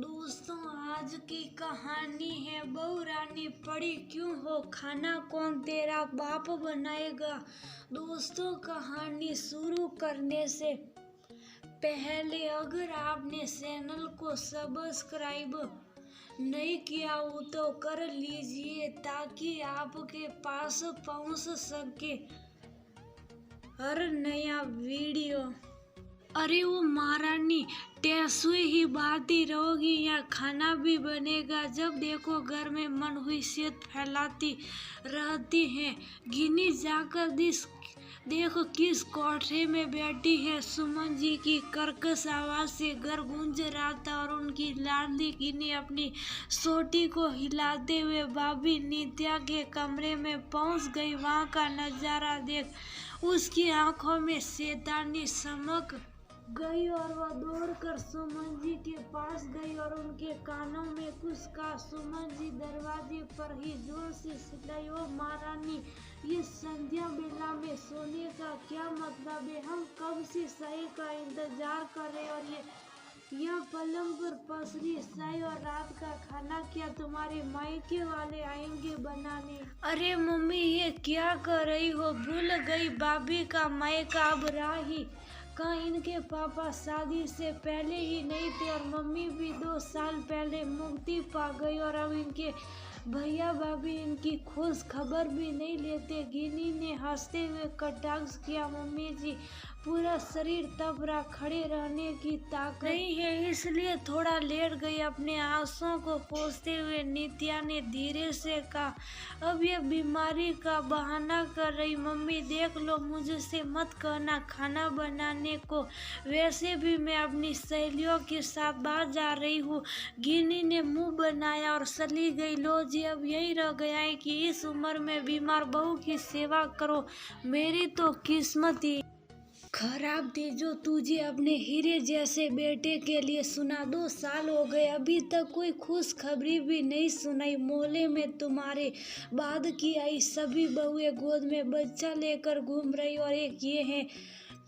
दोस्तों, आज की कहानी है बहू रानी पड़ी क्यों हो, खाना कौन तेरा बाप बनाएगा। दोस्तों, कहानी शुरू करने से पहले अगर आपने चैनल को सब्सक्राइब नहीं किया हो तो कर लीजिए ताकि आपके पास पहुंच सके हर नया वीडियो। अरे वो महारानी, टेसुए ही बाती रहोगी या खाना भी बनेगा। जब देखो घर में मन हुई सेहत फैलाती रहती है। गिनी जाकर देखो किस कोठरी में बैठी है। सुमन जी की कर्कश आवाज से घर गूंज रहा था और उनकी लाडली गिनी अपनी सोटी को हिलाते हुए भाभी नित्या के कमरे में पहुंच गई। वहां का नजारा देख उसकी आंखों में शैतानी चमक गई और वह दौड़कर सुमन जी के पास गई और उनके कानों में कुछ कहा। सुमन जी दरवाजे पर ही जोर से चिल्लाई, ओ महारानी, ये संध्या बेला में सोने का क्या मतलब है। हम कब से चाय का इंतजार कर रहे और यह पलंग पर पसरी चाय और रात का खाना क्या तुम्हारे मायके वाले आएंगे बनाने। अरे मम्मी, ये क्या कर रही हो। भूल गई भाभी का मायका अब रहा ही कहाँ। इनके पापा शादी से पहले ही नहीं थे और मम्मी भी 2 साल पहले मुक्ति पा गई और अब इनके भैया भाभी इनकी खोज खबर भी नहीं लेते। गिनी ने हंसते हुए कटाक्ष किया, मम्मी जी, पूरा शरीर तप रहा, खड़े रहने की ताकत नहीं है इसलिए थोड़ा लेट गई। अपने आंसुओं को पोंछते हुए नित्या ने धीरे से कहा, अब ये बीमारी का बहाना कर रही। मम्मी देख लो, मुझसे मत कहना खाना बनाने को, वैसे भी मैं अपनी सहेलियों के साथ बाहर जा रही हूँ। गिनी ने मुंह बनाया और चली गई। लो जी, अब यही रह गया है कि इस उम्र में बीमार बहू की सेवा करो। मेरी तो किस्मत ही खराब थी जो तुझे अपने हीरे जैसे बेटे के लिए सुना। 2 साल हो गए, अभी तक कोई खुशखबरी भी नहीं सुनाई। मोहल्ले में तुम्हारे बाद की आई सभी बहुएं गोद में बच्चा लेकर घूम रही और एक ये है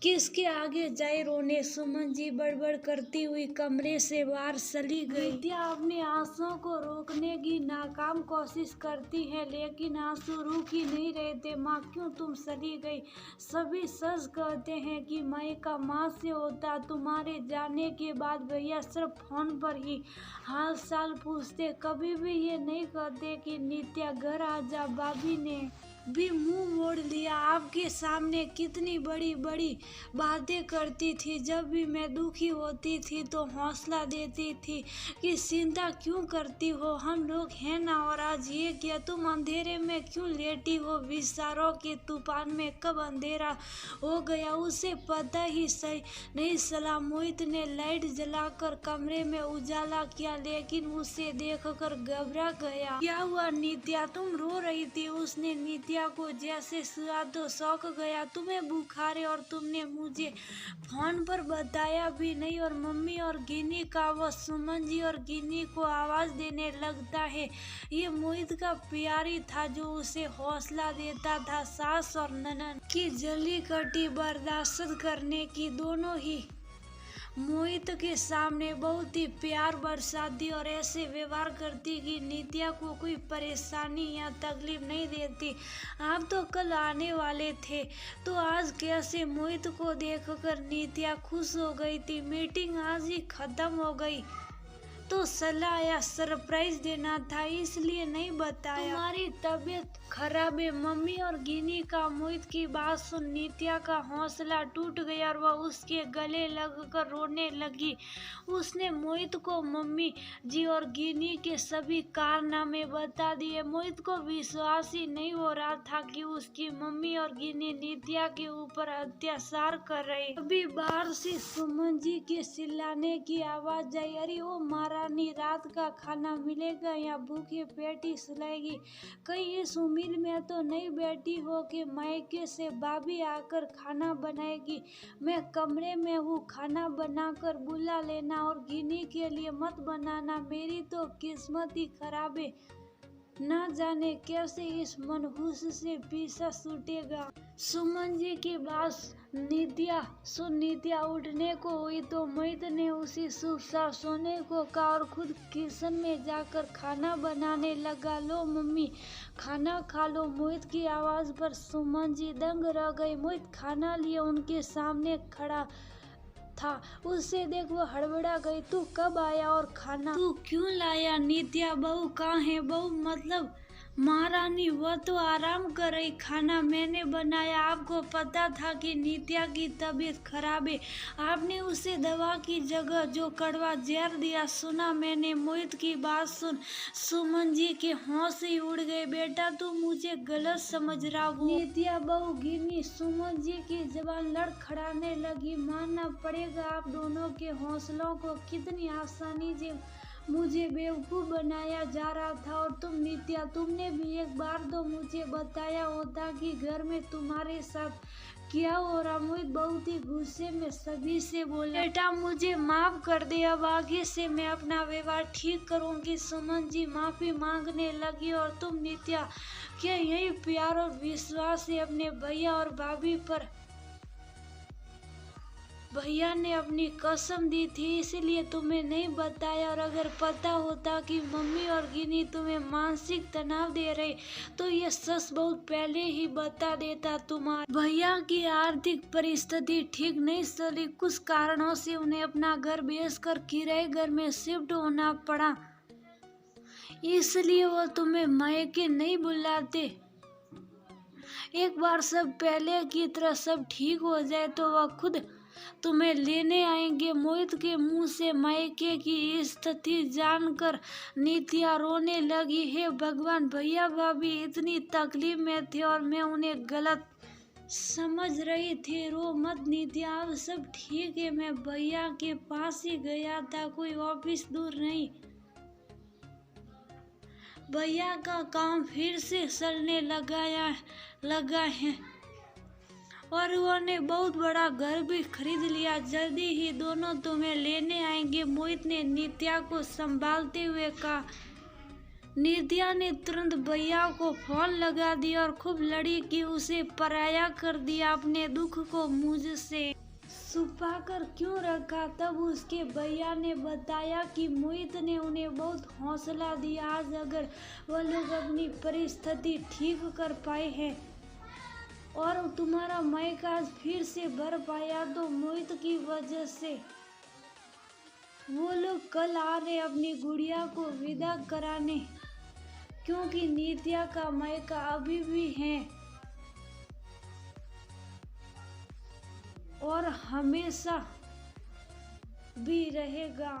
किसके आगे जाए रोने। सुमन जी बड़बड़ करती हुई कमरे से बाहर चली गई। नित्या अपने आंसुओं को रोकने की नाकाम कोशिश करती है लेकिन आंसू रुक ही नहीं रहे थे। माँ, क्यों तुम चली गई। सभी सच कहते हैं कि मायका माँ से होता। तुम्हारे जाने के बाद भैया सिर्फ फोन पर ही हाल चाल पूछते, कभी भी ये नहीं कहते कि नित्या घर आ जा। भाभी ने भी मुंह मोड़ लिया। आपके सामने कितनी बड़ी बड़ी बातें करती थी। जब भी मैं दुखी होती थी तो हौसला देती थी कि चिंता क्यों करती हो, हम लोग हैं ना। और आज ये क्या, तुम अंधेरे में क्यों लेटी हो। विचारों के तूफान में कब अंधेरा हो गया उसे पता ही सही नहीं चला। मोहित ने लाइट जलाकर कमरे में उजाला किया लेकिन उसे देखकर घबरा गया। क्या हुआ नित्या, तुम रो रही थी। उसने नित्या को जैसे सुआ तो शौक गया। तुम्हें बुखार है और तुमने मुझे फोन पर बताया भी नहीं। और मम्मी और गिनी का वो सुमन जी और गिनी को आवाज देने लगता है। ये मोहित का प्यारी था जो उसे हौसला देता था। सास और ननद की जली कटी बर्दाश्त करने की दोनों ही मोहित के सामने बहुत ही प्यार बरसाती और ऐसे व्यवहार करती कि नित्या को कोई परेशानी या तकलीफ नहीं देती। आप तो कल आने वाले थे तो आज कैसे। मोहित को देखकर नित्या खुश हो गई थी। मीटिंग आज ही खत्म हो गई तो सलाह या सरप्राइज देना था इसलिए नहीं बताया। तुम्हारी तबीयत खराब है। मम्मी और गिनी का मोहित की बात सुन नित्या का हौसला टूट गया और वह उसके गले लगकर रोने लगी। उसने मोहित को मम्मी जी और गिनी के सभी कारनामे बता दिए। मोहित को विश्वास ही नहीं हो रहा था कि उसकी मम्मी और गिनी नित्या के ऊपर अत्याचार कर रहे। अभी बाहर से सुमन जी के चिल्लाने की आवाज आई, अरे ओ महारानी, रात का खाना मिलेगा या भूखे पेट ही सुलाएगी। कहीं इस उम्मीद में तो नहीं बैठी हो कि मायके से भाभी आकर खाना बनाएगी। मैं कमरे में हूँ, खाना बनाकर बुला लेना और गिनी के लिए मत बनाना। मेरी तो किस्मत ही खराब है, ना जाने कैसे इस मनहूस से पीछा छूटेगा। सुमन जी की बात नित्या सुन। नित्या उठने को हुई तो मोहित ने उसी चुपचाप सोने को कहा और खुद किचन में जाकर खाना बनाने लगा। लो मम्मी खाना खा लो। मोहित की आवाज पर सुमन जी दंग रह गई। मोहित खाना लिए उनके सामने खड़ा था। उससे देख वो हड़बड़ा गई। तू कब आया और खाना तू क्यों लाया? नित्या बहू कहाँ है? बहू मतलब महारानी, वह तो आराम कर रही। खाना मैंने बनाया। आपको पता था कि नित्या की तबीयत खराब है, आपने उसे दवा की जगह जो कड़वा जहर दिया। सुना मैंने। मोहित की बात सुन सुमन जी के होश ही उड़ गए। बेटा तू मुझे गलत समझ रहा हो। नित्या बहू गिनी। सुमन जी की जबान लड़खड़ाने लगी। मानना पड़ेगा आप दोनों के हौसलों को। कितनी आसानी से मुझे बेवकूफ बनाया जा रहा था। और तुम नित्या, तुमने भी एक बार तो मुझे बताया होता कि घर में तुम्हारे साथ क्या हो रहा। मोहित बहुत ही गुस्से में सभी से बोला, बेटा मुझे माफ कर दे, अब आगे से मैं अपना व्यवहार ठीक करूंगी। सुमन जी माफी मांगने लगी। और तुम नित्या, क्या यही प्यार और विश्वास है अपने भैया और भाभी पर? भैया ने अपनी कसम दी थी इसलिए तुम्हें नहीं बताया। और अगर पता होता कि मम्मी और गिनी तुम्हें मानसिक तनाव दे रहे तो ये सच बहुत पहले ही बता देता। तुम्हारे भैया की आर्थिक परिस्थिति ठीक नहीं चली। कुछ कारणों से उन्हें अपना घर बेचकर किराए घर में शिफ्ट होना पड़ा, इसलिए वो तुम्हें मायके नहीं बुलाते। एक बार सब पहले की तरह सब ठीक हो जाए तो वह खुद तुम्हें लेने आएंगे। मोहित के मुंह से मायके की स्थिति जानकर नित्या रोने लगी। हे भगवान, भैया भाभी इतनी तकलीफ में थे और मैं उन्हें गलत समझ रही थी। रो मत नित्या, अब सब ठीक है। मैं भैया के पास ही गया था, कोई ऑफिस दूर नहीं। भैया का काम फिर से चलने लगा है और उन्होंने बहुत बड़ा घर भी खरीद लिया। जल्दी ही दोनों तुम्हें लेने आएंगे। मोहित ने नित्या को संभालते हुए कहा। नित्या ने तुरंत भैया को फोन लगा दिया और खूब लड़ी कि उसे पराया कर दिया। अपने दुख को मुझसे छुपा कर क्यों रखा? तब उसके भैया ने बताया कि मोहित ने उन्हें बहुत हौसला दिया। आज अगर वह लोग अपनी परिस्थिति ठीक कर पाए हैं और तुम्हारा मायका आज फिर से भर पाया तो मोहित की वजह से। वो लोग कल आ रहे अपनी गुड़िया को विदा कराने, क्योंकि नित्या का मायका अभी भी है और हमेशा भी रहेगा।